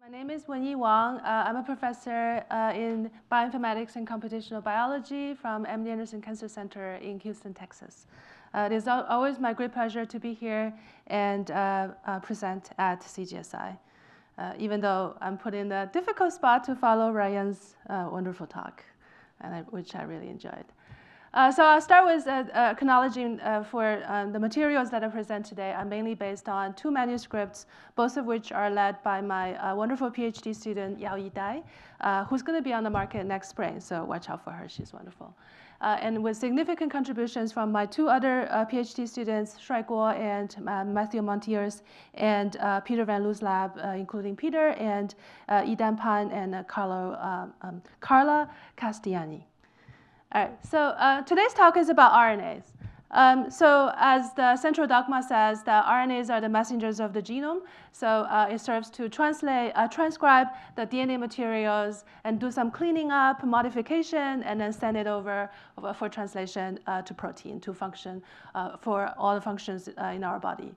My name is Wenyi Wang. I'm a professor in bioinformatics and computational biology from MD Anderson Cancer Center in Houston, Texas. It is always my great pleasure to be here and present at CGSI, even though I'm put in the difficult spot to follow Ryan's wonderful talk, which I really enjoyed. So I'll start with acknowledging for the materials that I present today are mainly based on 2 manuscripts, both of which are led by my wonderful PhD student, Yaoyi Dai, who's going to be on the market next spring, so watch out for her, she's wonderful. And with significant contributions from my 2 other PhD students, Shuai Guo and Matthew Montiers, and Peter Van Loo's lab, including Peter, and Yidan Pan and Carla Castellani. All right, so today's talk is about RNAs. So as the central dogma says, that RNAs are the messengers of the genome. So it serves to transcribe the DNA materials and do some cleaning up, modification, and then send it over for translation to protein to function for all the functions in our body.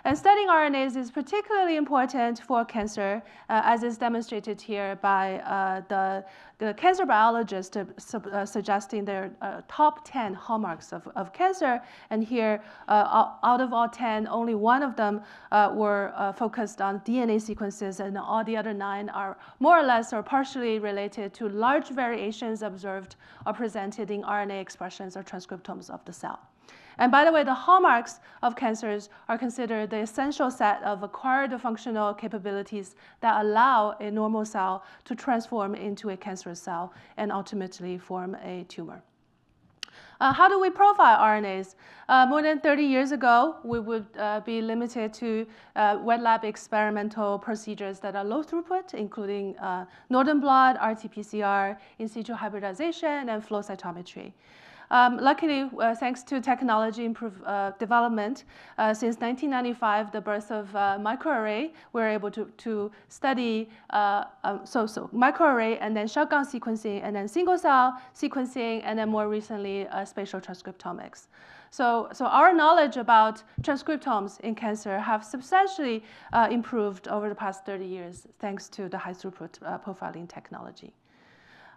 And studying RNAs is particularly important for cancer, as is demonstrated here by the cancer biologist suggesting their top 10 hallmarks of cancer. And here, out of all 10, only 1 of them were focused on DNA sequences, and all the other 9 are more or less or partially related to large variations observed or presented in RNA expressions or transcriptomes of the cell. And by the way, the hallmarks of cancers are considered the essential set of acquired functional capabilities that allow a normal cell to transform into a cancerous cell and ultimately form a tumor. How do we profile RNAs? More than 30 years ago, we would be limited to wet lab experimental procedures that are low throughput, including northern blot, RT-PCR, in situ hybridization, and flow cytometry. Luckily, thanks to technology development, since 1995, the birth of microarray, we're able to study microarray and then shotgun sequencing and then single cell sequencing and then more recently spatial transcriptomics. So our knowledge about transcriptomes in cancer have substantially improved over the past 30 years thanks to the high throughput profiling technology.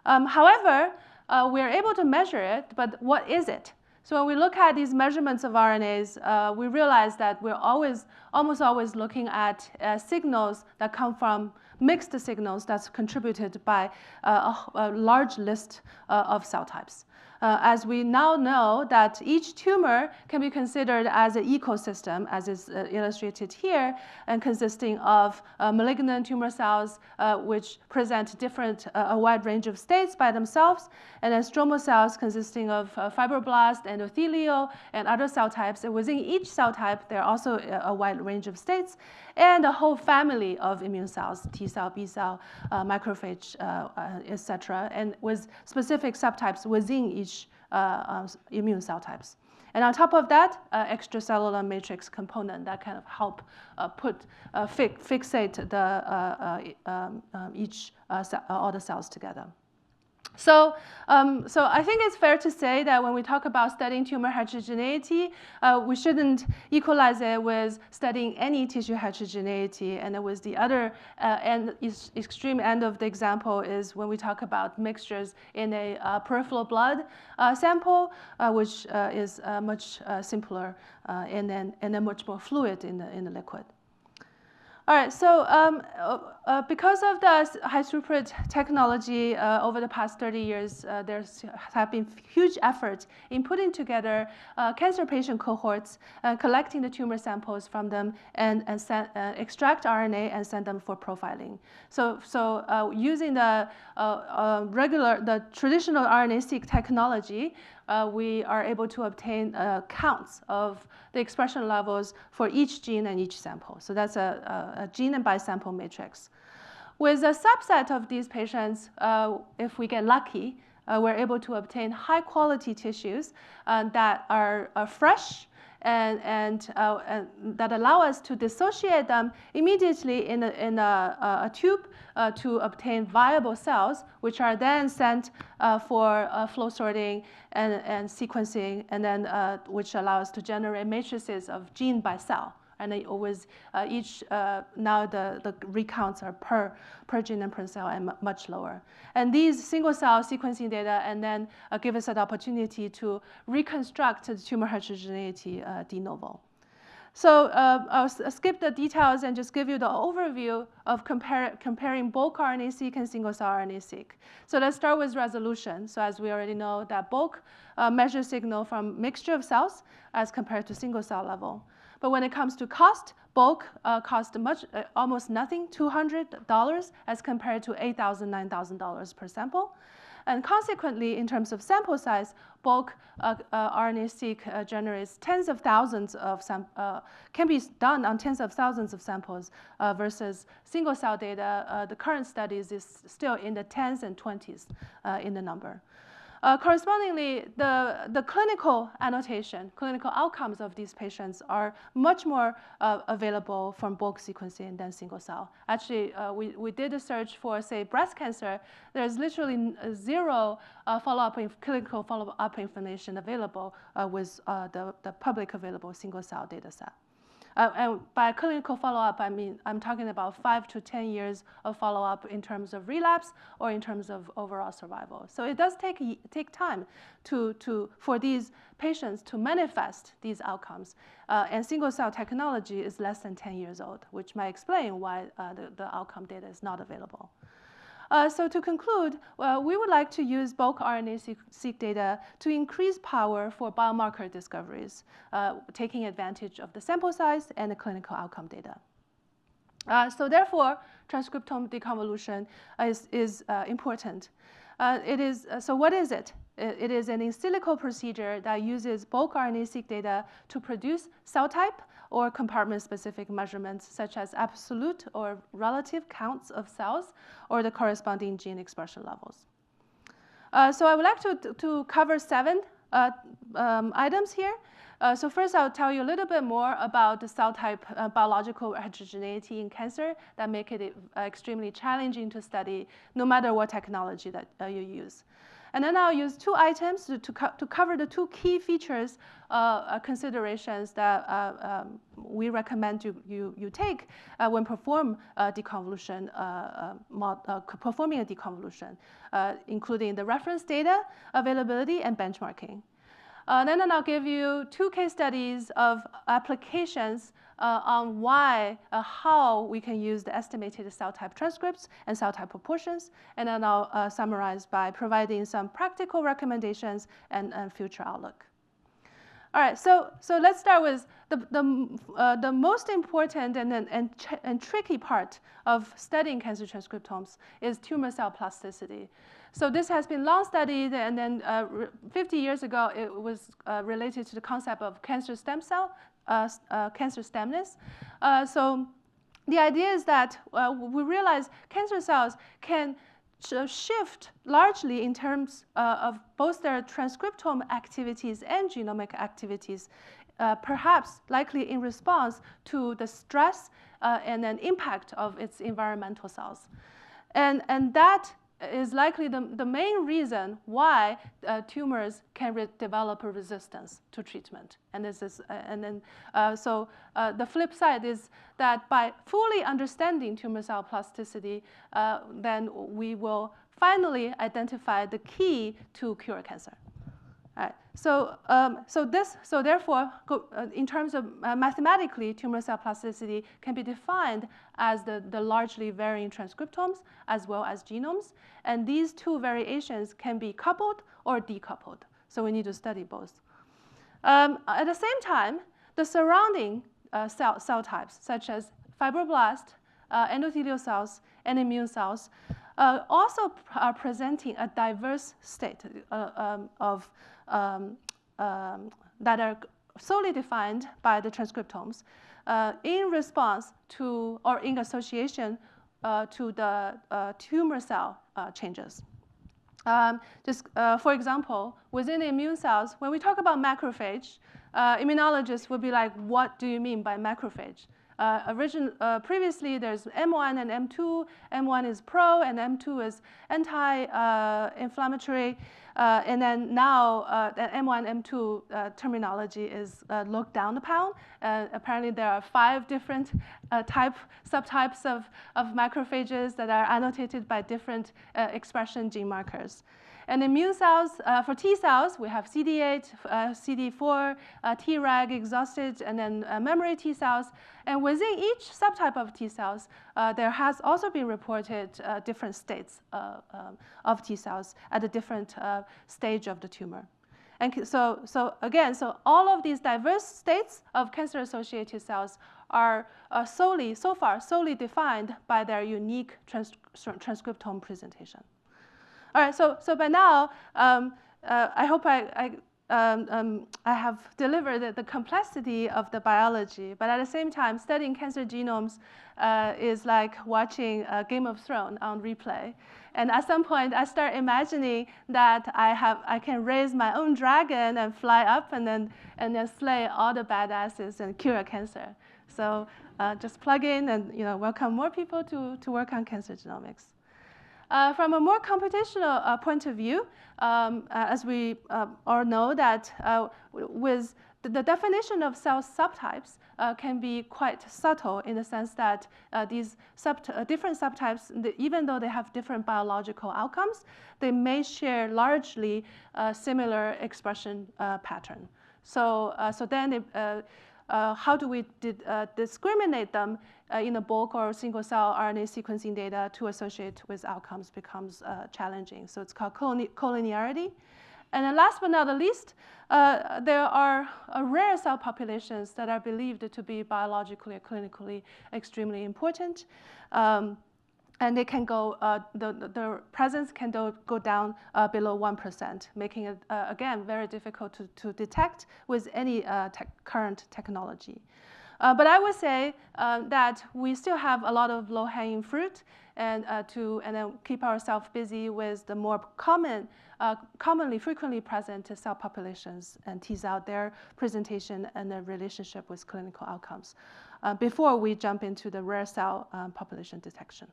However, we're able to measure it, but what is it? So when we look at these measurements of RNAs, we realize that we're almost always looking at signals that come from mixed signals that's contributed by a large list of cell types. As we now know that each tumor can be considered as an ecosystem, as is illustrated here, and consisting of malignant tumor cells, which present a wide range of states by themselves, and then stromal cells consisting of fibroblast, endothelial, and other cell types. And within each cell type, there are also a wide range of states, and a whole family of immune cells, T cell, B cell, macrophage, etc., and with specific subtypes within each immune cell types. And on top of that, extracellular matrix component that kind of help fixate all the cells together. So I think it's fair to say that when we talk about studying tumor heterogeneity, we shouldn't equalize it with studying any tissue heterogeneity. And then with the other extreme end of the example is when we talk about mixtures in a peripheral blood sample, which is much simpler and then much more fluid in the liquid. All right, so because of the high throughput technology over the past 30 years, there have been huge efforts in putting together cancer patient cohorts, collecting the tumor samples from them, and extract RNA and send them for profiling. So using the traditional RNA-seq technology, we are able to obtain counts of the expression levels for each gene and each sample. So that's a gene and bisample matrix. With a subset of these patients, if we get lucky, we're able to obtain high-quality tissues that are fresh and that allow us to dissociate them immediately in a tube to obtain viable cells, which are then sent for flow sorting and sequencing, and then which allows us to generate matrices of gene by cell. and it always now the recounts are per gene and per cell and much lower. And these single-cell sequencing data and then give us an opportunity to reconstruct the tumor heterogeneity de novo. So I'll skip the details and just give you the overview of comparing bulk RNA-seq and single-cell RNA-seq. So let's start with resolution. So as we already know, that bulk measures signal from mixture of cells as compared to single-cell level. But when it comes to cost, bulk cost almost nothing, $200 as compared to $8,000, $9,000 per sample. And consequently, in terms of sample size, bulk RNA-seq generates tens of thousands of can be done on tens of thousands of samples versus single-cell data. The current studies is still in the tens and 20s in the number. Correspondingly, the clinical annotation, clinical outcomes of these patients are much more available from bulk sequencing than single cell. Actually, we did a search for, say, breast cancer. There's literally zero clinical follow-up information available with the public available single cell data set. And by clinical follow-up, I mean I'm talking about 5 to 10 years of follow-up in terms of relapse or in terms of overall survival. So it does take time for these patients to manifest these outcomes. And single-cell technology is less than 10 years old, which might explain why the outcome data is not available. So to conclude, we would like to use bulk RNA-seq data to increase power for biomarker discoveries, taking advantage of the sample size and the clinical outcome data. So therefore, transcriptome deconvolution is important. So what is it? It is an in silico procedure that uses bulk RNA-seq data to produce cell type or compartment-specific measurements such as absolute or relative counts of cells or the corresponding gene expression levels. So I would like to cover 7 items here. So first, I'll tell you a little bit more about the cell type biological heterogeneity in cancer that make it extremely challenging to study no matter what technology that you use. And then I'll use 2 items to cover the 2 key features considerations that we recommend you take when performing a deconvolution, including the reference data availability and benchmarking. Then I'll give you 2 case studies of applications on how we can use the estimated cell type transcripts and cell type proportions. And then I'll summarize by providing some practical recommendations and future outlook. All right, so let's start with the most important and tricky part of studying cancer transcriptomes is tumor cell plasticity. So this has been long studied, and then 50 years ago, it was related to the concept of cancer stem cell, cancer stemness. So the idea is that we realize cancer cells can shift largely in terms of both their transcriptome activities and genomic activities, perhaps likely in response to the stress and an impact of its environmental cells. And that is likely the main reason why tumors can develop a resistance to treatment. And this is, the flip side is that by fully understanding tumor cell plasticity, then we will finally identify the key to cure cancer. All right. So therefore, in terms of mathematically, tumor cell plasticity can be defined as the largely varying transcriptomes as well as genomes. And these 2 variations can be coupled or decoupled. So we need to study both. At the same time, the surrounding cell types, such as fibroblast, endothelial cells, and immune cells, also are presenting a diverse state that are solely defined by the transcriptomes in response to or in association to the tumor cell changes. For example, within the immune cells, when we talk about macrophage, immunologists would be like, what do you mean by macrophage? Previously, there's M1 and M2. M1 is pro, and M2 is anti-inflammatory. And then now, the M1, M2 terminology is looked down upon. Apparently, there are 5 different subtypes of macrophages that are annotated by different expression gene markers. And immune cells, for T cells, we have CD8, CD4, Treg, exhausted, and then memory T cells. And within each subtype of T cells, there has also been reported different states of T cells at a different stage of the tumor. And so all of these diverse states of cancer-associated cells are so far solely defined by their unique transcriptome presentation. All right, so by now, I hope I have delivered the complexity of the biology, but at the same time, studying cancer genomes is like watching Game of Thrones on replay. And at some point, I start imagining that I can raise my own dragon and fly up and then slay all the badasses and cure cancer. So just plug in and welcome more people to work on cancer genomics. From a more computational point of view, as we all know that with the definition of cell subtypes can be quite subtle in the sense that these different subtypes, even though they have different biological outcomes, they may share largely similar expression pattern. So then how do we discriminate them in a bulk or single-cell RNA sequencing data to associate with outcomes becomes challenging. So it's called collinearity. And then last but not the least, there are rare cell populations that are believed to be biologically or clinically extremely important. And they can go, the presence can go down below 1%, making it, again, very difficult to detect with any current technology. But I would say that we still have a lot of low-hanging fruit and then keep ourselves busy with the more frequently present cell populations and tease out their presentation and their relationship with clinical outcomes before we jump into the rare cell population detection.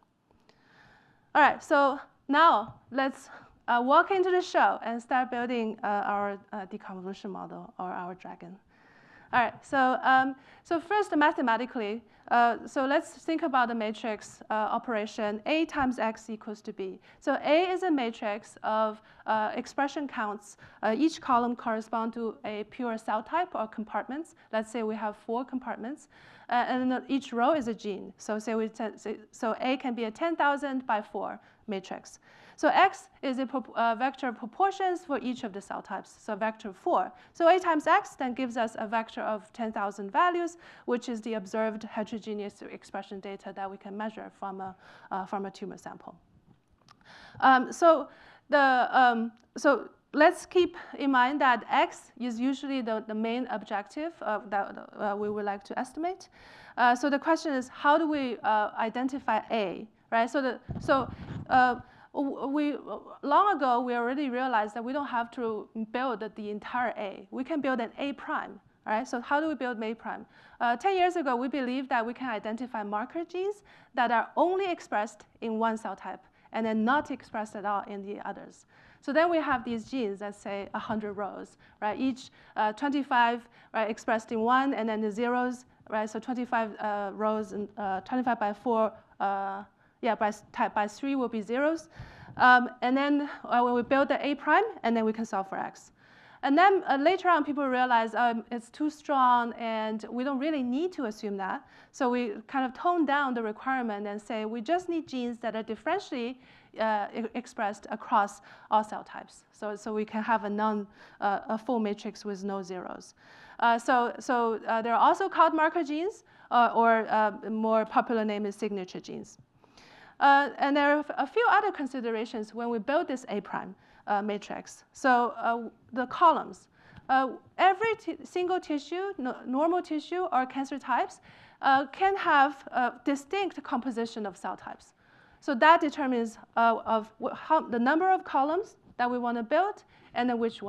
All right, so now let's walk into the show and start building our deconvolution model or our dragon. All right, so first mathematically, so let's think about the matrix operation. A times X equals to B. So A is a matrix of expression counts. Each column corresponds to a pure cell type or compartments. Let's say we have 4 compartments. And each row is a gene. So so A can be a 10,000 by 4 matrix. So X is a vector of proportions for each of the cell types, so vector 4. So A times X then gives us a vector of 10,000 values, which is the observed heterogeneous expression data that we can measure from a tumor sample. So let's keep in mind that X is usually the main objective that we would like to estimate. So the question is, how do we identify A, right? Long ago, we already realized that we don't have to build the entire A. We can build an A prime, right? So how do we build A prime? 10 years ago, we believed that we can identify marker genes that are only expressed in one cell type and then not expressed at all in the others. So then we have these genes that say 100 rows, right? Each 25 right, expressed in one, and then the zeros, right? So 25 rows and 25 by 4. By 3 will be zeros. And then when we build the A prime, and then we can solve for X. And then later on, people realize it's too strong, and we don't really need to assume that. So we kind of tone down the requirement and say we just need genes that are differentially expressed across all cell types. So we can have a full matrix with no zeros. They're also called marker genes, or a more popular name is signature genes. And there are a few other considerations when we build this A prime matrix. So the columns. Every single tissue, normal tissue or cancer types, can have a distinct composition of cell types. So that determines the number of columns that we want to build, and then which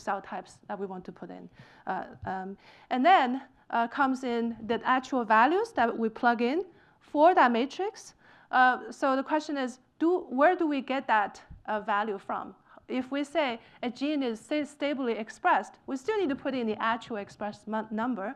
cell types that we want to put in. And then comes in the actual values that we plug in for that matrix. So the question is, where do we get that value from? If we say a gene is stably expressed, we still need to put in the actual expressed number.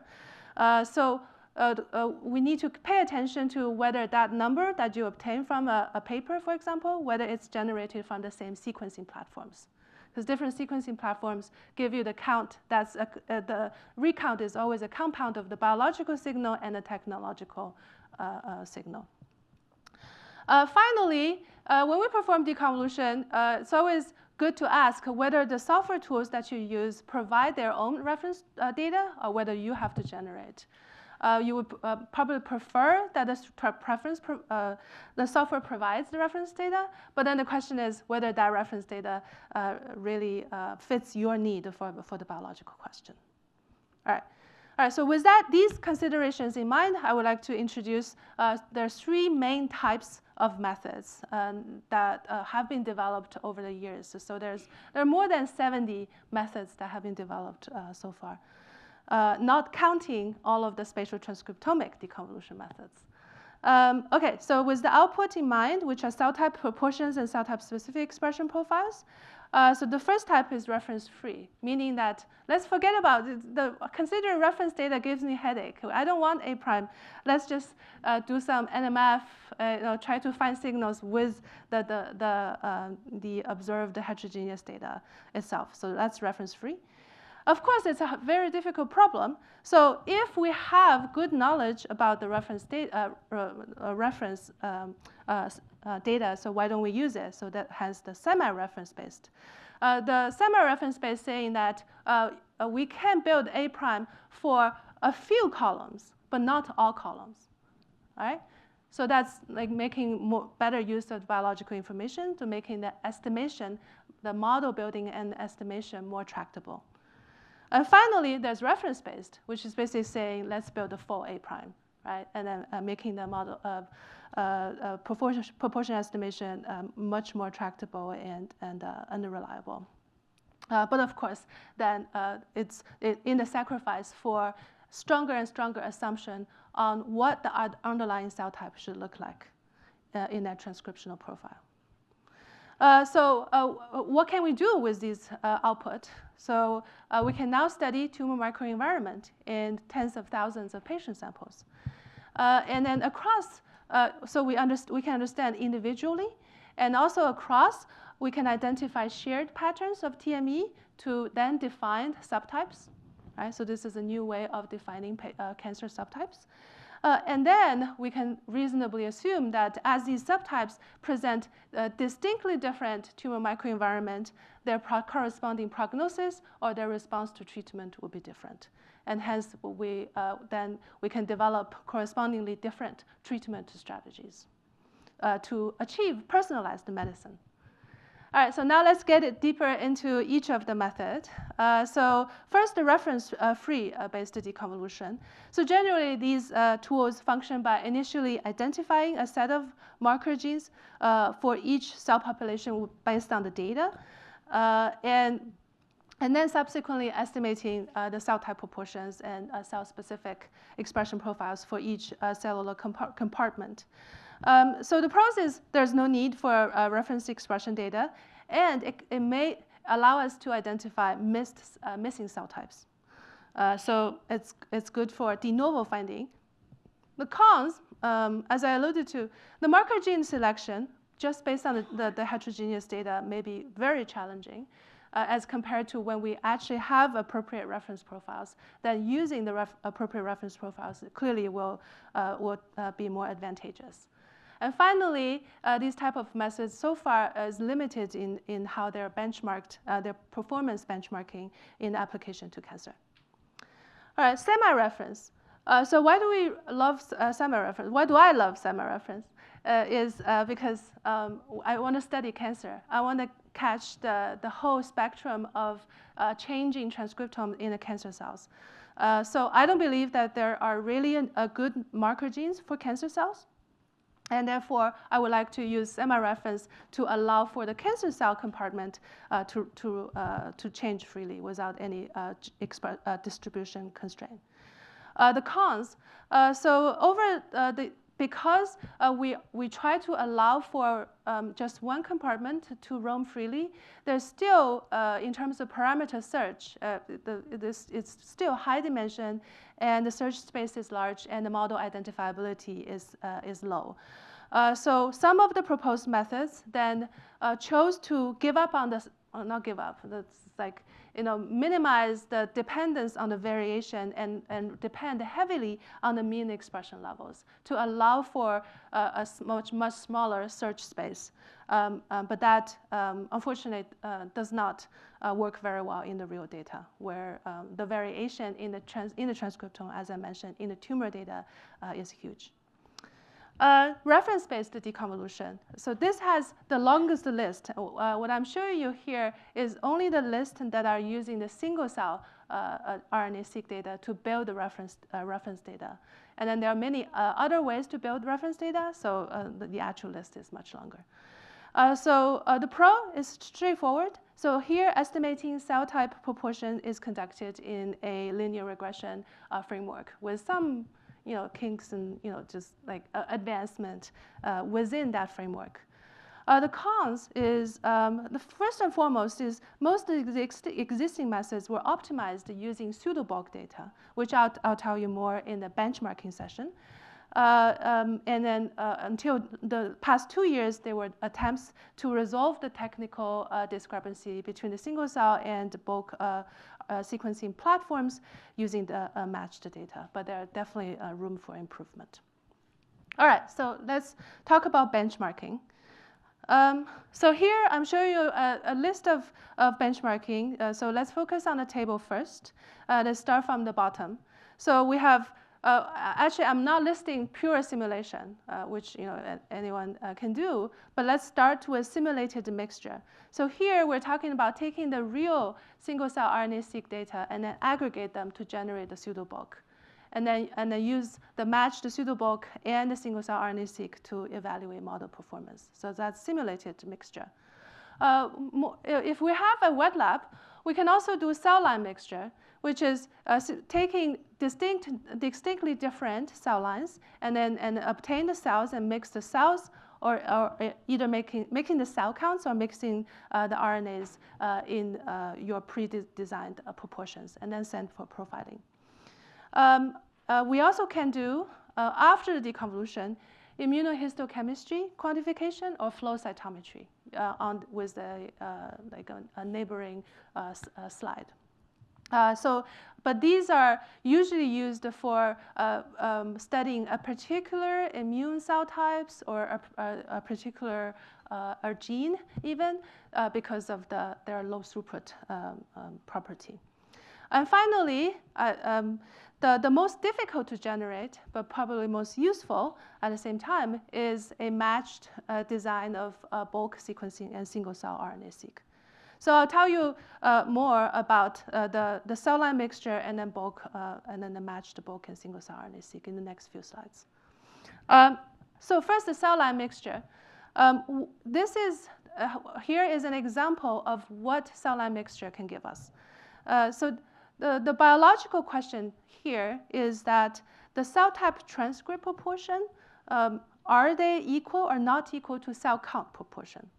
We need to pay attention to whether that number that you obtain from a paper, for example, whether it's generated from the same sequencing platforms. Because different sequencing platforms give you the count. The recount is always a compound of the biological signal and the technological signal. Finally, when we perform deconvolution, it's always good to ask whether the software tools that you use provide their own reference data or whether you have to generate. You would probably prefer that the software provides the reference data, but then the question is whether that reference data really fits your need for the biological question. All right, so with these considerations in mind, I would like to introduce, there are 3 main types of methods that have been developed over the years. So there are more than 70 methods that have been developed so far. Not counting all of the spatial transcriptomic deconvolution methods. Okay, so with the output in mind, which are cell type proportions and cell type specific expression profiles, so the first type is reference-free, meaning that let's forget about considering reference data gives me a headache. I don't want A prime. Let's just do some NMF, try to find signals with the observed heterogeneous data itself. So that's reference-free. Of course, it's a very difficult problem. So if we have good knowledge about the reference data, so why don't we use it? So that has the semi-reference based. The semi-reference based saying that we can build A prime for a few columns, but not all columns. All right? So that's like making better use of biological information to making the estimation, the model building and estimation more tractable. And finally, there's reference-based, which is basically saying, let's build a full A prime, right? And then making the model of proportion estimation much more tractable and unreliable. But of course, then it's in the sacrifice for stronger and stronger assumption on what the underlying cell type should look like in that transcriptional profile. What can we do with these output? So we can now study tumor microenvironment in tens of thousands of patient samples. And then across, so we can understand individually, and also across, we can identify shared patterns of TME to then define subtypes. Right? So this is a new way of defining cancer subtypes. And then we can reasonably assume that as these subtypes present a distinctly different tumor microenvironment, their corresponding prognosis or their response to treatment will be different. And hence, then we can develop correspondingly different treatment strategies to achieve personalized medicine. All right, so now let's get deeper into each of the methods. So first, the reference-free based deconvolution. So generally, these tools function by initially identifying a set of marker genes for each cell population based on the data, and then subsequently estimating the cell type proportions and cell-specific expression profiles for each cellular compartment. So the pros is there's no need for reference expression data, and it may allow us to identify missing cell types. So it's good for de novo finding. The cons, as I alluded to, the marker gene selection, just based on the heterogeneous data, may be very challenging as compared to when we actually have appropriate reference profiles. Then using the appropriate reference profiles clearly will be more advantageous. And finally, these type of methods so far is limited in how they're benchmarked, their performance benchmarking in application to cancer. All right, semi-reference. So why do we love semi-reference? Why do I love semi-reference? Is because I want to study cancer. I want to catch the whole spectrum of changing transcriptome in the cancer cells. So I don't believe that there are really good marker genes for cancer cells. And therefore, I would like to use semi-reference to allow for the cancer cell compartment to change freely without any distribution constraint. The cons, because we try to allow for just one compartment to roam freely, there's still, in terms of parameter search, it's still high dimension, and the search space is large, and the model identifiability is low. So some of the proposed methods then chose to give up on this, not give up, that's like, minimize the dependence on the variation and depend heavily on the mean expression levels to allow for a much smaller search space. But that, unfortunately, does not work very well in the real data, where the variation in the transcriptome, as I mentioned, in the tumor data is huge. Reference-based deconvolution. So this has the longest list. What I'm showing you here is only the list that are using the single-cell RNA-seq data to build the reference data. And then there are many other ways to build reference data, so the actual list is much longer. The pro is straightforward. So here, estimating cell type proportion is conducted in a linear regression framework with some kinks and just like advancement within that framework. The cons is, the first and foremost is most of the existing methods were optimized using pseudobulk data, which I'll tell you more in the benchmarking session. And then until the past 2 years, there were attempts to resolve the technical discrepancy between the single cell and bulk sequencing platforms using the matched data, but there are definitely room for improvement. All right, so let's talk about benchmarking. So here I'm showing you a list of benchmarking. So let's focus on the table first. Let's start from the bottom. So we have, actually I'm not listing pure simulation, which anyone can do, but let's start with simulated mixture. So here we're talking about taking the real single-cell RNA-seq data and then aggregate them to generate the pseudobulk. And then use the matched pseudobulk and the single-cell RNA-seq to evaluate model performance. So that's simulated mixture. If we have a wet lab, we can also do cell line mixture, which is taking distinctly different cell lines and then obtain the cells and mix the cells, or either making the cell counts or mixing the RNAs in your pre-designed proportions and then send for profiling. We also can do, after the deconvolution, immunohistochemistry quantification or flow cytometry with a neighboring slide. But these are usually used for studying a particular immune cell types or a particular a gene even because of their low throughput property. And finally, the most difficult to generate, but probably most useful at the same time, is a matched design of bulk sequencing and single-cell RNA-seq. So I'll tell you more about the cell line mixture and then bulk, and then the matched bulk and single-cell RNA-seq in the next few slides. So first, the cell line mixture. Here is an example of what cell line mixture can give us. So the biological question here is that the cell type transcript proportion, are they equal or not equal to cell count proportion?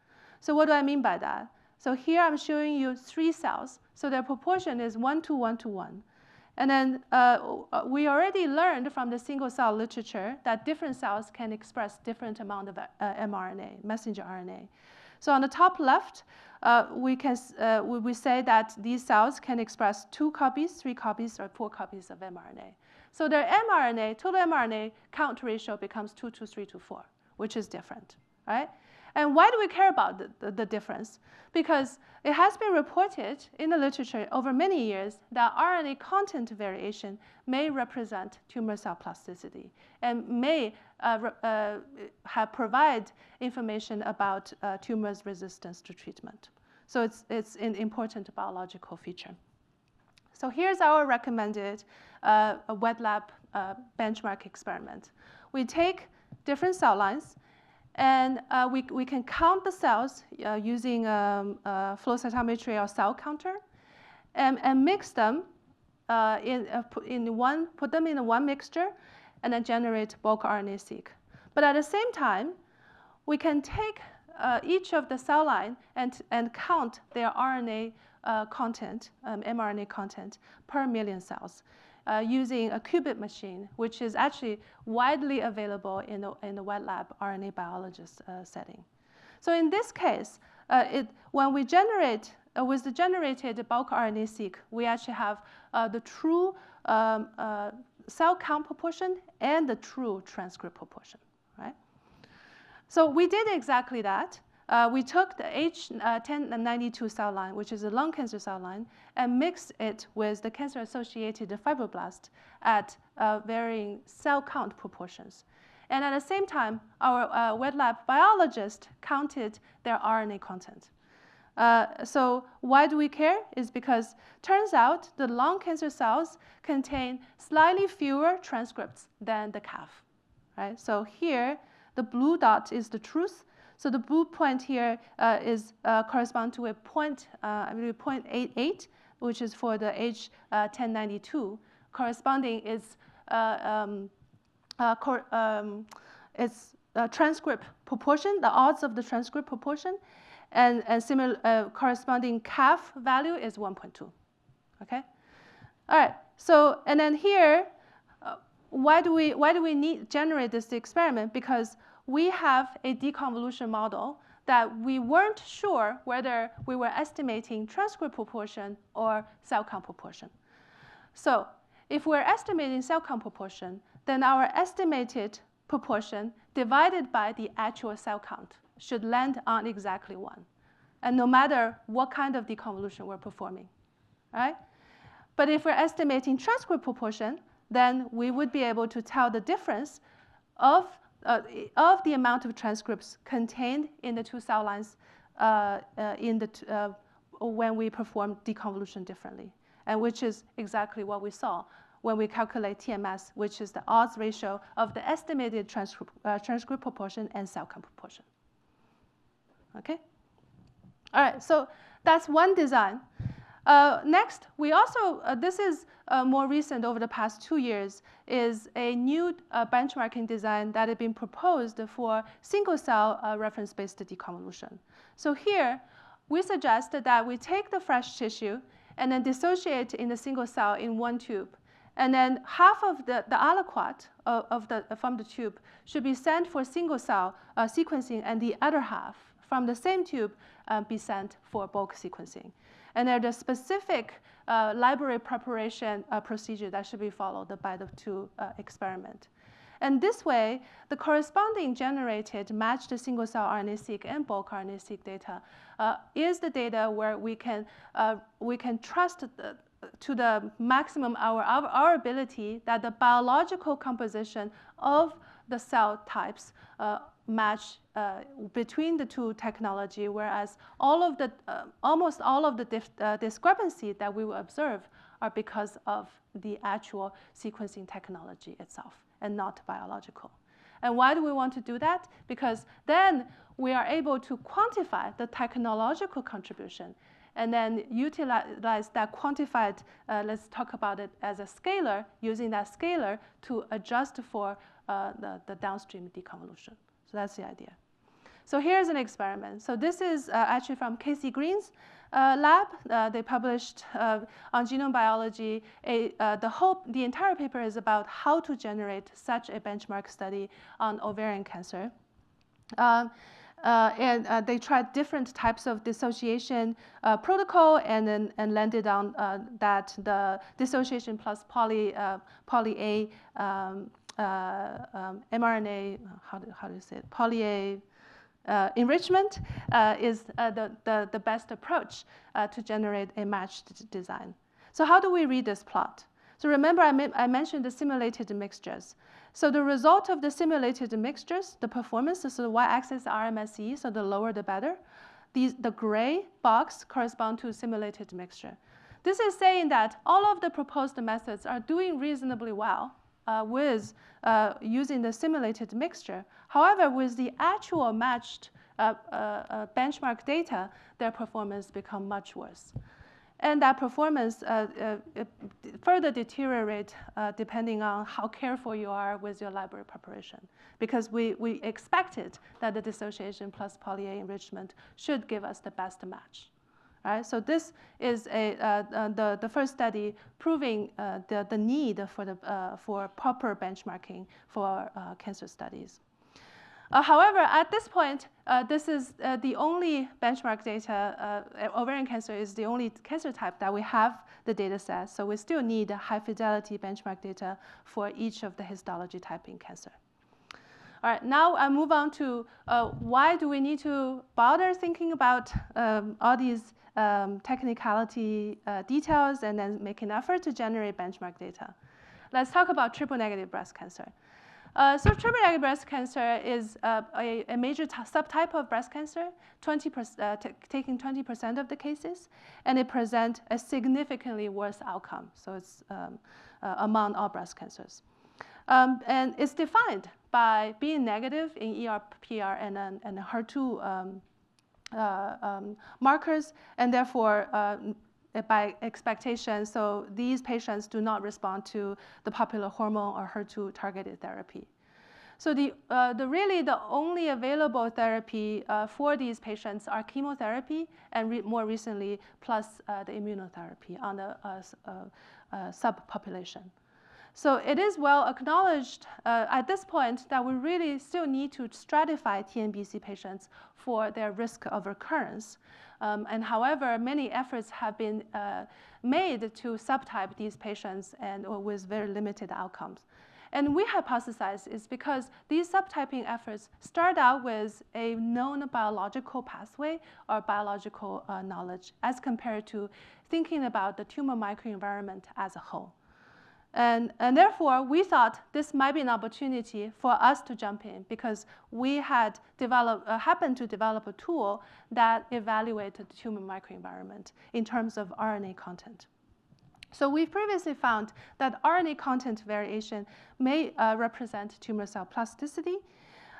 So what do I mean by that? So here I'm showing you 3 cells. So their proportion is 1 to 1 to 1. And then we already learned from the single cell literature that different cells can express different amount of mRNA, messenger RNA. So on the top left, we say that these cells can express 2 copies, 3 copies, or 4 copies of mRNA. So their mRNA, total mRNA count ratio becomes 2 to 3 to 4, which is different, right? And why do we care about the difference? Because it has been reported in the literature over many years that RNA content variation may represent tumor cell plasticity and may provide information about tumor's resistance to treatment. So it's an important biological feature. So here's our recommended wet lab benchmark experiment. We take different cell lines, and we can count the cells using flow cytometry or cell counter and mix them put them in one mixture, and then generate bulk RNA-seq. But at the same time, we can take each of the cell line and count their RNA content, mRNA content per million cells using a qubit machine, which is actually widely available in the wet lab RNA biologist setting. So in this case, when we generate, with the generated bulk RNA-seq, we actually have the true cell count proportion and the true transcript proportion, right? So we did exactly that. We took the H1092 cell line, which is a lung cancer cell line, and mixed it with the cancer-associated fibroblast at varying cell count proportions. And at the same time, our wet lab biologist counted their RNA content. So why do we care? Is because turns out the lung cancer cells contain slightly fewer transcripts than the calf, right? So here, the blue dot is the truth. So the blue point here is correspond to a point, I believe 0.88, which is for the H1092. Corresponding is transcript proportion, the odds of the transcript proportion, and similar corresponding calf value is 1.2. Okay. All right. So and then here, why do we need generate this experiment? Because we have a deconvolution model that we weren't sure whether we were estimating transcript proportion or cell count proportion. So if we're estimating cell count proportion, then our estimated proportion divided by the actual cell count should land on exactly 1. And no matter what kind of deconvolution we're performing, right? But if we're estimating transcript proportion, then we would be able to tell the difference of the amount of transcripts contained in the two cell lines when we perform deconvolution differently, and which is exactly what we saw when we calculate TMS, which is the odds ratio of the estimated transcript proportion and cell count proportion. Okay? All right, so that's one design. Next, we also, this is more recent over the past 2 years, is a new benchmarking design that had been proposed for single-cell reference-based deconvolution. So here, we suggested that we take the fresh tissue and then dissociate in the single cell in one tube. And then half of the aliquot from the tube should be sent for single-cell sequencing, and the other half from the same tube be sent for bulk sequencing. And there's a specific library preparation procedure that should be followed by the two experiments. And this way, the corresponding generated matched single-cell RNA-seq and bulk RNA-seq data is the data where we can trust to the maximum our ability that the biological composition of the cell types match between the two technology, whereas almost all of the discrepancy that we will observe are because of the actual sequencing technology itself and not biological. And why do we want to do that? Because then we are able to quantify the technological contribution and then utilize that quantified, let's talk about it as a scalar, using that scalar to adjust for the downstream deconvolution. So that's the idea. So here's an experiment. So this is actually from Casey Green's lab. They published on Genome Biology. The entire paper is about how to generate such a benchmark study on ovarian cancer. And they tried different types of dissociation protocol, and landed on that the dissociation plus poly A mRNA, how do you say it? Poly A enrichment is the best approach to generate a matched design. So how do we read this plot? So remember, I mentioned the simulated mixtures. So the result of the simulated mixtures, the performance, so the y-axis RMSE, so the lower the better. The gray box correspond to simulated mixture. This is saying that all of the proposed methods are doing reasonably well with using the simulated mixture. However, with the actual matched benchmark data, their performance become much worse. And that performance further deteriorate depending on how careful you are with your library preparation, because we expected that the dissociation plus poly-A enrichment should give us the best match. Right? So this is the first study proving the need for proper benchmarking for cancer studies. However, at this point, this is the only benchmark data. Ovarian cancer is the only cancer type that we have the data set, so we still need high-fidelity benchmark data for each of the histology type in cancer. All right, now I move on to why do we need to bother thinking about all these technicality details and then make an effort to generate benchmark data. Let's talk about triple-negative breast cancer. So triple-negative breast cancer is a major subtype of breast cancer, taking 20% of the cases, and it presents a significantly worse outcome. So it's among all breast cancers. And it's defined by being negative in ER, PR, and HER2 markers, and therefore by expectation, so these patients do not respond to the popular hormone or HER2 targeted therapy. So really the only available therapy for these patients are chemotherapy and more recently plus the immunotherapy on the subpopulation. So it is well acknowledged at this point that we really still need to stratify TNBC patients for their risk of recurrence. And however, many efforts have been made to subtype these patients and with very limited outcomes. And we hypothesize is because these subtyping efforts start out with a known biological pathway or biological knowledge as compared to thinking about the tumor microenvironment as a whole. And therefore, we thought this might be an opportunity for us to jump in because we had happened to develop a tool that evaluated the tumor microenvironment in terms of RNA content. So we previously found that RNA content variation may represent tumor cell plasticity.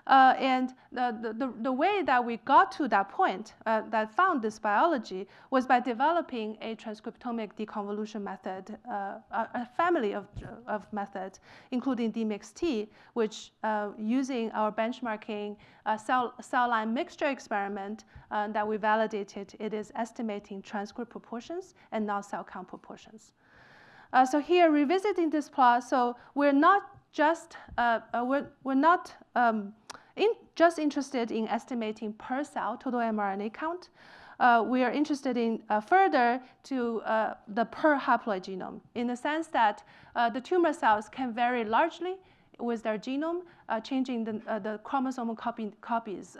And the way that we got to that point that found this biology was by developing a transcriptomic deconvolution method, a family of methods, including DMIXT, which using our benchmarking cell line mixture experiment that we validated, it is estimating transcript proportions and non-cell count proportions. So here, revisiting this plot, so we're not just just interested in estimating per cell total mRNA count. We are interested in further to the per haploid genome, in the sense that the tumor cells can vary largely with their genome, changing the chromosomal copies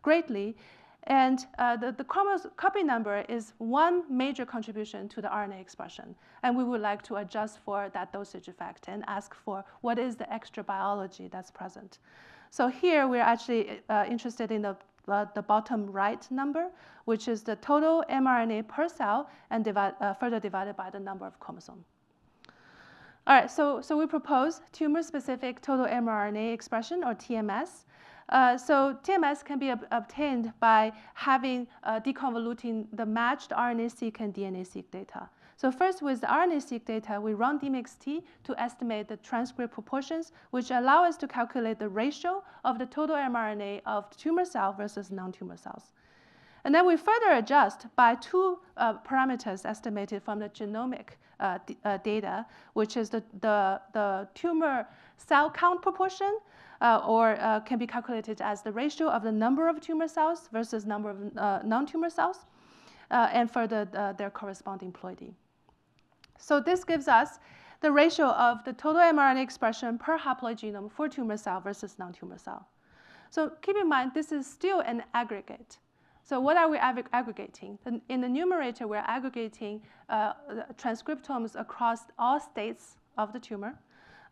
greatly. And the copy number is one major contribution to the RNA expression. And we would like to adjust for that dosage effect and ask for what is the extra biology that's present. So here we're actually interested in the bottom right number, which is the total mRNA per cell and further divided by the number of chromosomes. All right, so we propose tumor-specific total mRNA expression, or TMS. So TMS can be obtained by having deconvoluting the matched RNA-seq and DNA-seq data. So first, with the RNA-seq data, we run DMIXT to estimate the transcript proportions, which allow us to calculate the ratio of the total mRNA of tumor cell versus non-tumor cells. And then we further adjust by two parameters estimated from the genomic data, which is the tumor cell count proportion, or can be calculated as the ratio of the number of tumor cells versus number of non-tumor cells, and further their corresponding ploidy. So this gives us the ratio of the total mRNA expression per haploid genome for tumor cell versus non-tumor cell. So keep in mind, this is still an aggregate. So what are we aggregating? In the numerator, we're aggregating transcriptomes across all states of the tumor.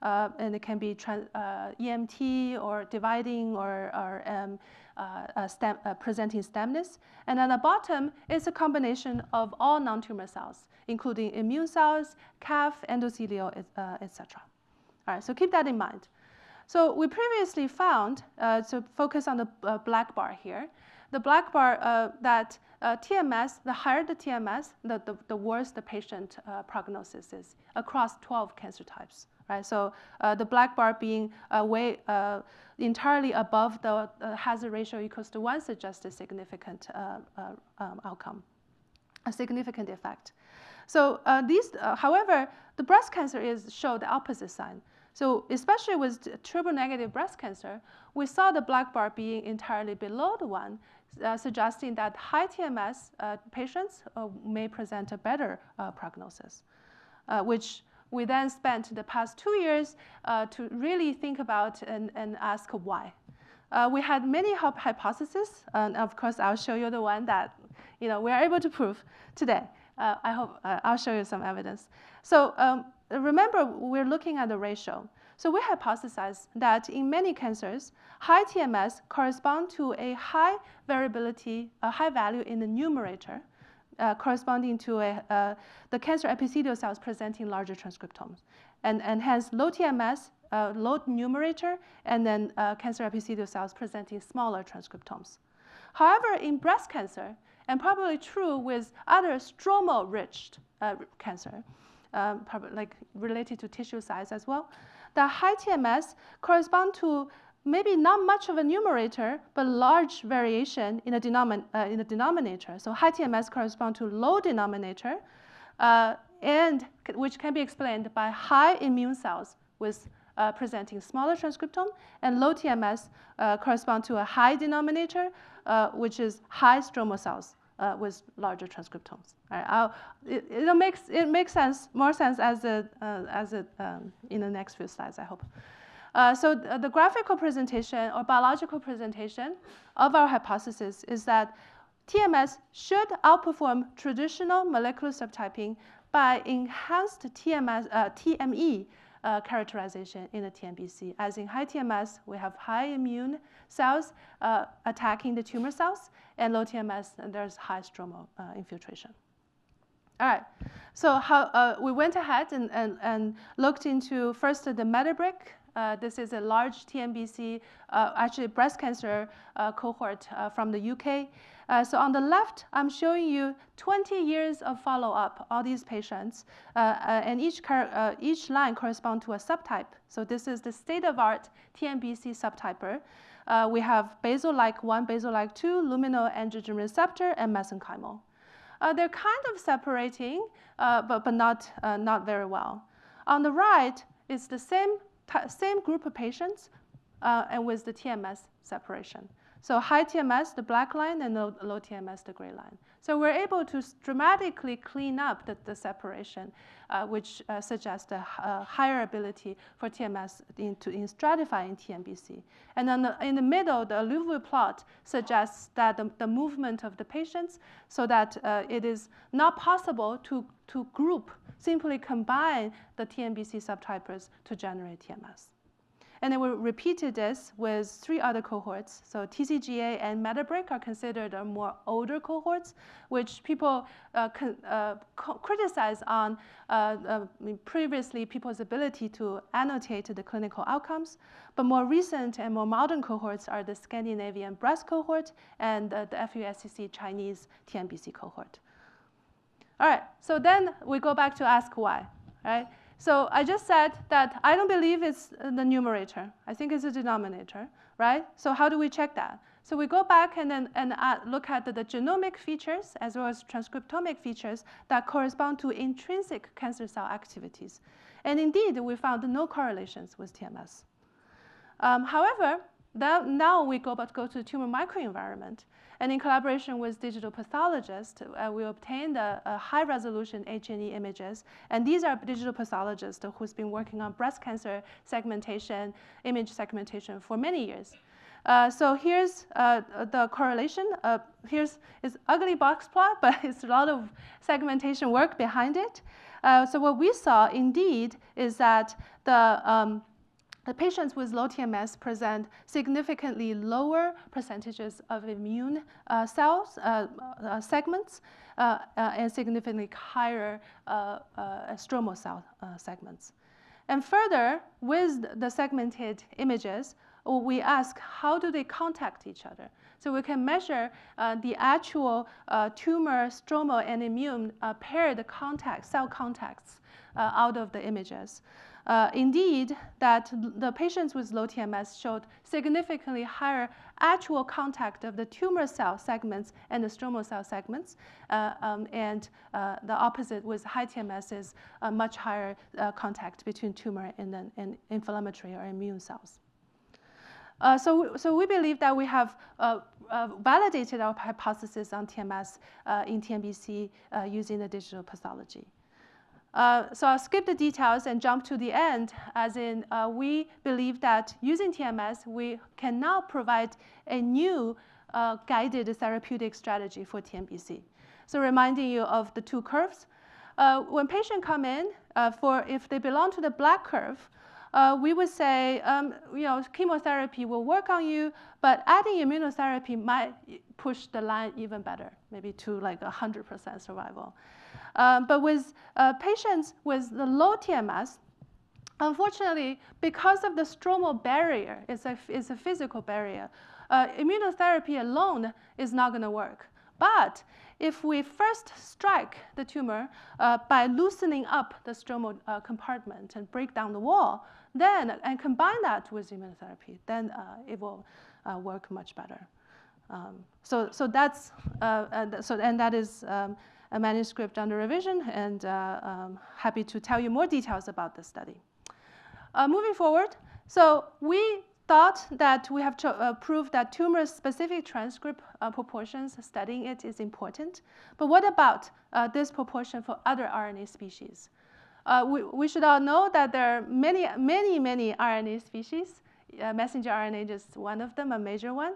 And it can be EMT or dividing or presenting stemness. And at the bottom is a combination of all non-tumor cells, including immune cells, CAF, endothelial, etc. All right, so keep that in mind. So we previously found, to focus on the black bar here, the black bar that TMS, the higher the TMS, the worse the patient prognosis is across 12 cancer types, right? So the black bar being way entirely above the hazard ratio equals to 1 suggests a significant outcome, a significant effect. So however, the breast cancer showed the opposite sign. So especially with triple-negative breast cancer, we saw the black bar being entirely below the 1, suggesting that high TMS patients may present a better prognosis, which we then spent the past 2 years to really think about and ask why. We had many hypotheses, and of course, I'll show you the one that we are able to prove today. I hope I'll show you some evidence. So remember, we're looking at the ratio. So we hypothesized that in many cancers, high TMS correspond to a high variability, a high value in the numerator, corresponding to the cancer epithelial cells presenting larger transcriptomes. And hence, low TMS, low numerator, and then cancer epithelial cells presenting smaller transcriptomes. However, in breast cancer, and probably true with other stromal-rich cancer, probably like related to tissue size as well, the high TMS correspond to maybe not much of a numerator, but large variation in the denominator. So high TMS correspond to low denominator, and which can be explained by high immune cells with presenting smaller transcriptome, and low TMS correspond to a high denominator, which is high stromal cells with larger transcriptomes. All right, it makes sense, more sense as in the next few slides, I hope. So the graphical presentation or biological presentation of our hypothesis is that TMS should outperform traditional molecular subtyping by enhanced TME characterization in the TNBC. As in high TMS, we have high immune cells attacking the tumor cells, and low TMS, there's high stromal infiltration. All right, so we went ahead and looked into first the Metabrick. This is a large TNBC, actually breast cancer cohort from the UK. So on the left, I'm showing you 20 years of follow-up, all these patients, and each line corresponds to a subtype. So this is the state-of-art TNBC subtyper. We have basal-like 1, basal-like 2, luminal androgen receptor, and mesenchymal. They're kind of separating, but not very well. On the right, it's the same group of patients and with the TMS separation. So high TMS, the black line, and low TMS, the gray line. So we're able to dramatically clean up the separation, which suggests a higher ability for TMS in stratifying TNBC. And then in the middle, the alluvial plot suggests that the movement of the patients so that it is not possible to group, simply combine the TNBC subtypes to generate TMS. And then we repeated this with 3 other cohorts. So TCGA and Metabrick are considered more older cohorts, which people criticize on previously people's ability to annotate the clinical outcomes. But more recent and more modern cohorts are the Scandinavian breast cohort and the FUSCC Chinese TNBC cohort. All right, so then we go back to ask why, right? So I just said that I don't believe it's the numerator. I think it's the denominator, right? So how do we check that? So we go back and look at the genomic features as well as transcriptomic features that correspond to intrinsic cancer cell activities. And indeed, we found no correlations with TMS. However, now we go to the tumor microenvironment. And in collaboration with digital pathologists, we obtained high-resolution H&E images. And these are digital pathologists who's been working on breast cancer segmentation, image segmentation for many years. So here's the correlation. Here's this ugly box plot, but it's a lot of segmentation work behind it. So what we saw, indeed, is that the patients with low TMS present significantly lower percentages of immune cells, segments, and significantly higher stromal cell segments. And further, with the segmented images, we ask how do they contact each other. So we can measure the actual tumor, stromal, and immune paired contact, cell contacts out of the images. Indeed, that the patients with low TMS showed significantly higher actual contact of the tumor cell segments and the stromal cell segments, and the opposite with high TMS is a much higher contact between tumor and inflammatory or immune cells. So we believe that we have validated our hypothesis on TMS in TNBC using the digital pathology. So I'll skip the details and jump to the end, as in we believe that using TMS, we can now provide a new guided therapeutic strategy for TNBC. So reminding you of the two curves. When patients come in, if they belong to the black curve, we would say, chemotherapy will work on you, but adding immunotherapy might push the line even better, maybe to like 100% survival. But with patients with the low TMS, unfortunately, because of the stromal barrier, it's a physical barrier, immunotherapy alone is not going to work. But if we first strike the tumor by loosening up the stromal compartment and break down the wall, and combine that with immunotherapy, then it will work much better. That is a manuscript under revision, and happy to tell you more details about this study. Moving forward, so we thought that we have proved that tumor-specific transcript proportions, studying it is important. But what about this proportion for other RNA species? We should all know that there are many RNA species. Messenger RNA is just one of them, a major one.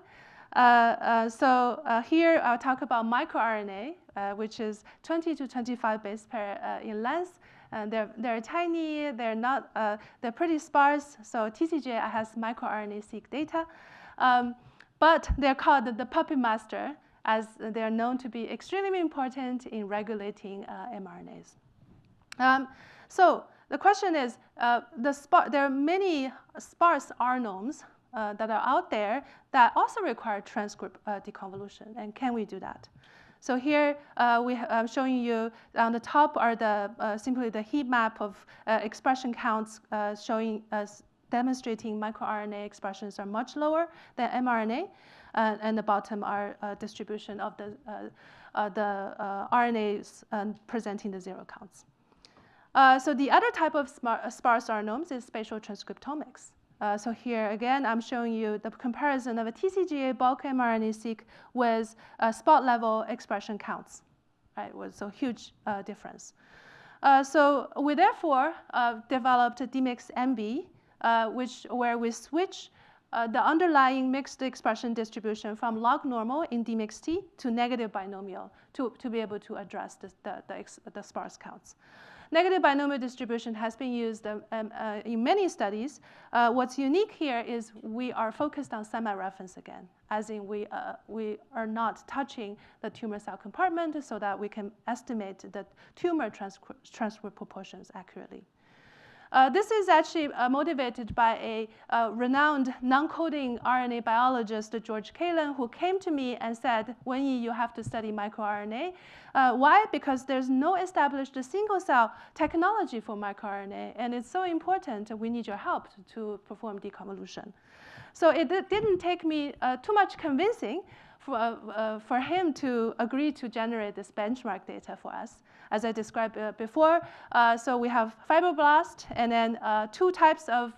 Here I'll talk about microRNA, which is 20 to 25 base pair in length. And they're tiny, they're pretty sparse. So TCGA has microRNA-seq data. But they're called the puppet master, as they're known to be extremely important in regulating mRNAs. So the question is, there are many sparse RNomes that are out there that also require transcript deconvolution, and can we do that? So here I'm showing you on the top are simply the heat map of expression counts demonstrating microRNA expressions are much lower than mRNA, and the bottom are distribution of the RNAs presenting the zero counts. So the other type of sparse RNomes is spatial transcriptomics. So here again, I'm showing you the comparison of a TCGA bulk mRNA-seq with spot level expression counts, right? So huge difference. So we therefore developed a DMIX-MB, where we switch the underlying mixed expression distribution from log normal in DMIX-T to negative binomial to be able to address the sparse counts. Negative binomial distribution has been used in many studies. What's unique here is we are focused on semi-reference again, as in we are not touching the tumor cell compartment so that we can estimate the tumor transcript proportions accurately. This is actually motivated by a renowned non-coding RNA biologist, George Kalin, who came to me and said, Wenyi, you have to study microRNA. Why? Because there's no established single-cell technology for microRNA, and it's so important, we need your help to perform deconvolution. So it didn't take me too much convincing for him to agree to generate this benchmark data for us, as I described before. So we have fibroblast, and then two types of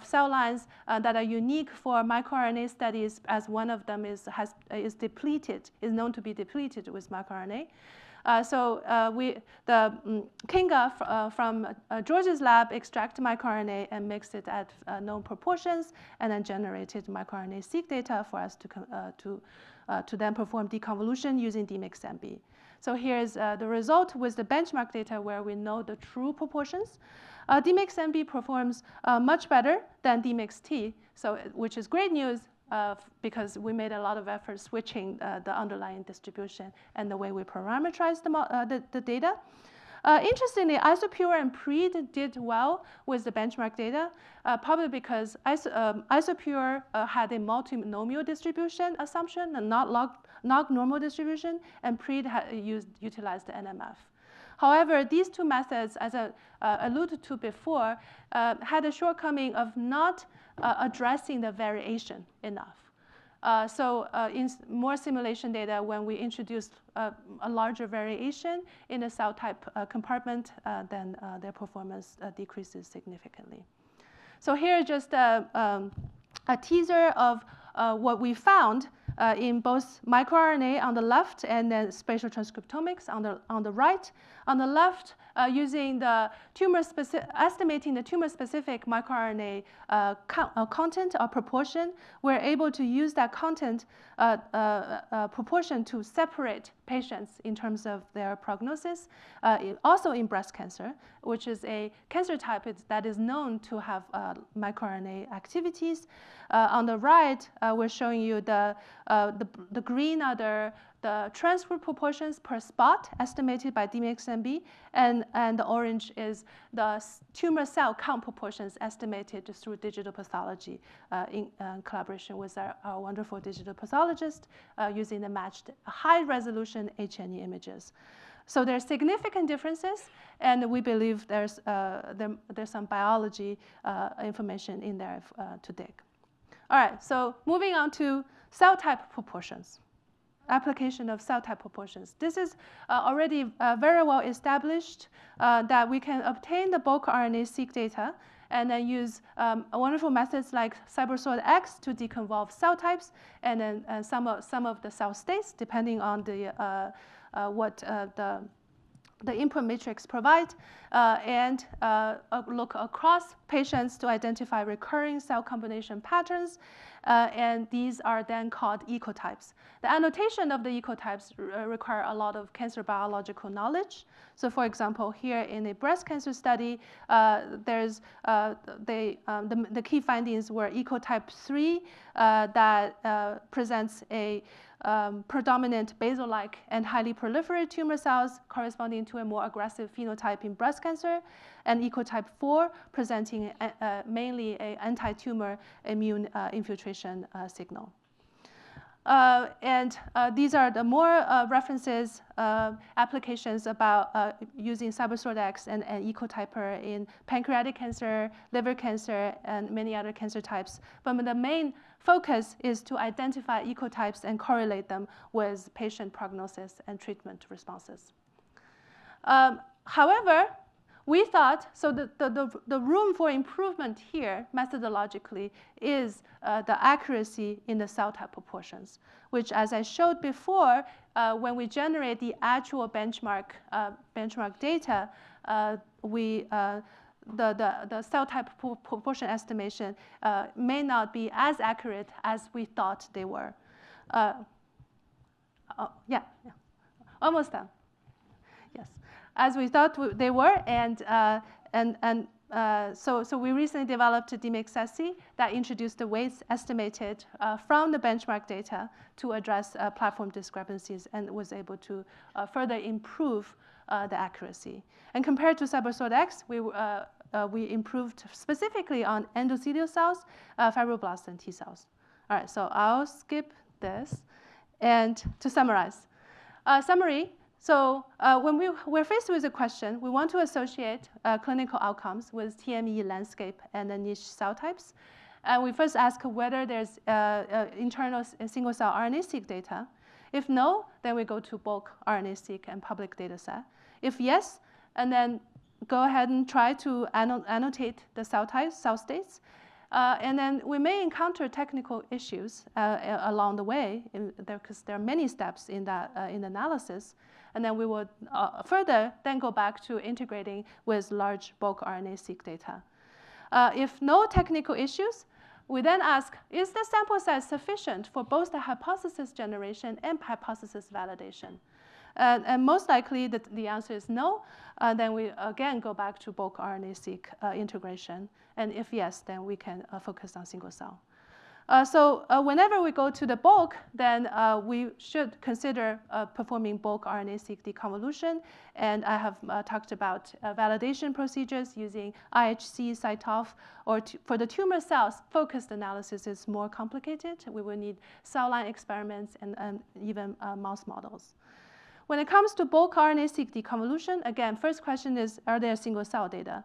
cell lines that are unique for microRNA studies, as one of them is known to be depleted with microRNA. Kinga from George's lab extracted microRNA and mixed it at known proportions, and then generated microRNA-seq data for us to then perform deconvolution using DMIX-MB. So here's the result with the benchmark data where we know the true proportions. DMIX-MB performs much better than DMIX-T, which is great news because we made a lot of effort switching the underlying distribution and the way we parameterize the data. Interestingly, IsoPure and PREED did well with the benchmark data, probably because IsoPure had a multinomial distribution assumption and not log normal distribution, and PREED utilized the NMF. However, these two methods, as I alluded to before, had a shortcoming of not addressing the variation enough. In more simulation data, when we introduced a larger variation in the cell type compartment, then their performance decreases significantly. So here just a teaser of what we found in both microRNA on the left and then spatial transcriptomics on the right. On the left, using the estimating the tumor-specific microRNA content or proportion, we're able to use that content proportion to separate patients in terms of their prognosis, also in breast cancer, which is a cancer type that is known to have microRNA activities. On the right, we're showing you the green are the transcript proportions per spot estimated by DMXNB, and the orange is the tumor cell count proportions estimated through digital pathology in collaboration with our wonderful digital pathologist using the matched high-resolution H&E images. So there's significant differences, and we believe there's some biology information in there to dig. All right, so moving on to cell type proportions. Application of cell type proportions. This is already very well established that we can obtain the bulk RNA-seq data and then use wonderful methods like CyberSort-X to deconvolve cell types and then some of the cell states, depending on the what the input matrix provides, and look across patients to identify recurring cell combination patterns, and these are then called ecotypes. The annotation of the ecotypes require a lot of cancer biological knowledge. So for example, here in a breast cancer study, there's the key findings were ecotype 3 that presents a predominant basal-like and highly proliferated tumor cells corresponding to a more aggressive phenotype in breast cancer, and ecotype 4 presenting mainly an anti-tumor immune infiltration signal. These are the more references, applications about using CyberSort-X and ecotyper in pancreatic cancer, liver cancer, and many other cancer types. But the main focus is to identify ecotypes and correlate them with patient prognosis and treatment responses. However, we thought, so the room for improvement here methodologically is the accuracy in the cell type proportions, which, as I showed before, when we generate the actual benchmark data, the cell type proportion estimation may not be as accurate as we thought they were. Yeah, almost done. Yes, as we thought they were, so we recently developed a DMXSC that introduced the weights estimated from the benchmark data to address platform discrepancies and was able to further improve the accuracy. And compared to CyberSort-X, we improved specifically on endothelial cells, fibroblasts, and T cells. All right, so I'll skip this. And to summarize, summary. So when we're faced with a question, we want to associate clinical outcomes with TME landscape and the niche cell types. And we first ask whether there's internal single-cell RNA-seq data. If no, then we go to bulk RNA-seq and public data set. If yes, and then go ahead and try to annotate the cell types, cell states. And then we may encounter technical issues along the way, because there are many steps in the analysis. And then we would further then go back to integrating with large bulk RNA-seq data. If no technical issues, we then ask, is the sample size sufficient for both the hypothesis generation and hypothesis validation? And most likely, the answer is no. Then we again go back to bulk RNA-seq integration. And if yes, then we can focus on single cell. Whenever we go to the bulk, then we should consider performing bulk RNA-seq deconvolution. And I have talked about validation procedures using IHC, CyTOF, or for the tumor cells, focused analysis is more complicated. We will need cell line experiments and even mouse models. When it comes to bulk RNA-seq deconvolution, again, first question is, are there single-cell data?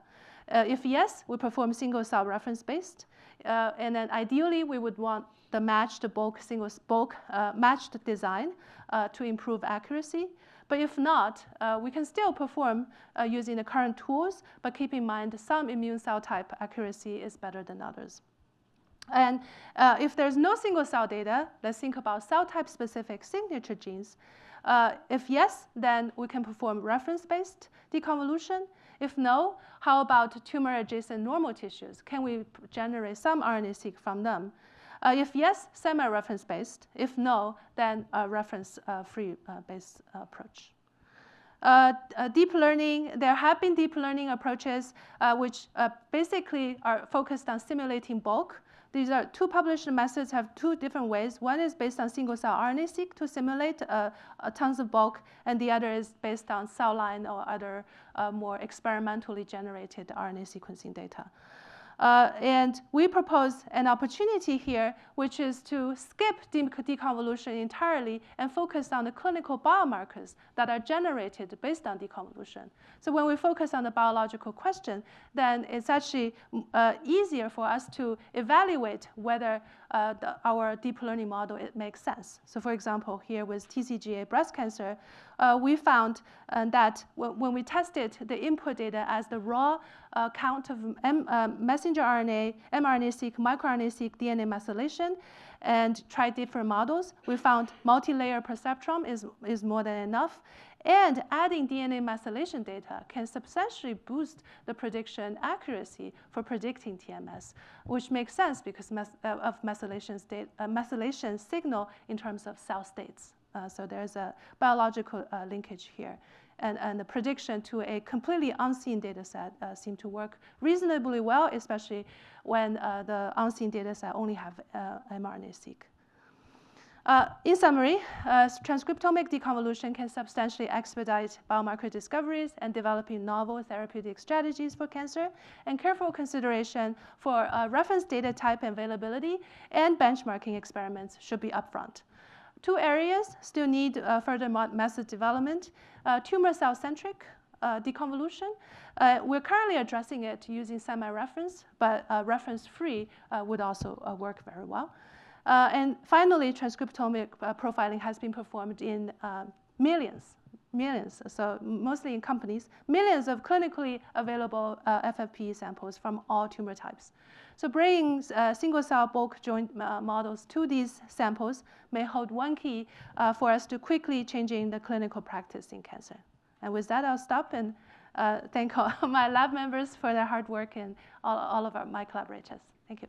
If yes, we perform single-cell reference-based. And then ideally, we would want the matched matched design to improve accuracy. But if not, we can still perform using the current tools, but keep in mind some immune cell type accuracy is better than others. And if there's no single-cell data, let's think about cell type specific signature genes. If yes, then we can perform reference-based deconvolution. If no, how about tumor-adjacent normal tissues? Can we generate some RNA-seq from them? If yes, semi-reference-based. If no, then a reference-free based approach. Deep learning, there have been deep learning approaches which basically are focused on simulating bulk. These are two published methods, have two different ways. One is based on single-cell RNA-seq to simulate tons of bulk, and the other is based on cell line or other more experimentally generated RNA sequencing data. And we propose an opportunity here, which is to skip deconvolution entirely and focus on the clinical biomarkers that are generated based on deconvolution. So when we focus on the biological question, then it's actually easier for us to evaluate whether our deep learning model, it makes sense. So for example, here with TCGA breast cancer, we found that when we tested the input data as the raw count of messenger RNA, mRNA-seq, microRNA-seq, DNA methylation, and tried different models, we found multi-layer perceptrome is more than enough. And adding DNA methylation data can substantially boost the prediction accuracy for predicting TMS, which makes sense because of methylation signal in terms of cell states. So there's a biological linkage here. And the prediction to a completely unseen data set seem to work reasonably well, especially when the unseen data set only have mRNA-seq. In summary, transcriptomic deconvolution can substantially expedite biomarker discoveries and developing novel therapeutic strategies for cancer, and careful consideration for reference data type availability and benchmarking experiments should be upfront. Two areas still need further method development. Tumor cell-centric deconvolution. We're currently addressing it using semi-reference, but reference-free would also work very well. And finally, transcriptomic profiling has been performed in millions, so mostly in companies, millions of clinically available FFPE samples from all tumor types. So bringing single-cell bulk joint models to these samples may hold one key for us to quickly changing the clinical practice in cancer. And with that, I'll stop and thank all my lab members for their hard work and all of my collaborators. Thank you.